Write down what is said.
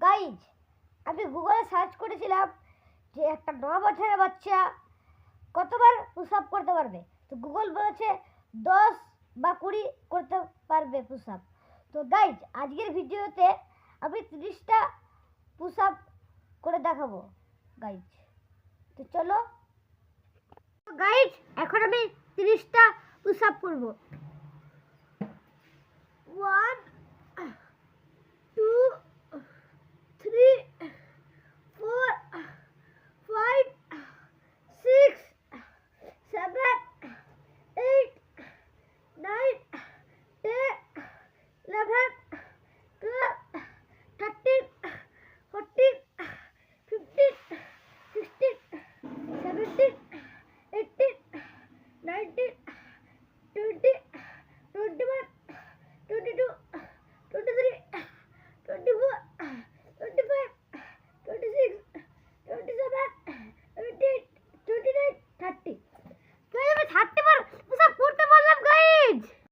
Guys, আমি গুগলে search করেছিলাম যে একটা 9 বছরের বাচ্চা কতবার পুশ আপ করতে পারবে। তো গুগল বলেছে 10 বা 20 করতে পারবে পুশ আপ। তো গাইজ, আজকের ভিডিওতে আমি 30টা পুশ আপ করে দেখাবো গাইজ। তো চলো গাইজ, এখন আমি 30টা পুশ আপ করবো। 1 2 3 4 5 6 7 8 9 10 11 12 13 14 15 16 17 18 19 20 21 22 23 24 25 26 27 28 29 30। তো আমি 30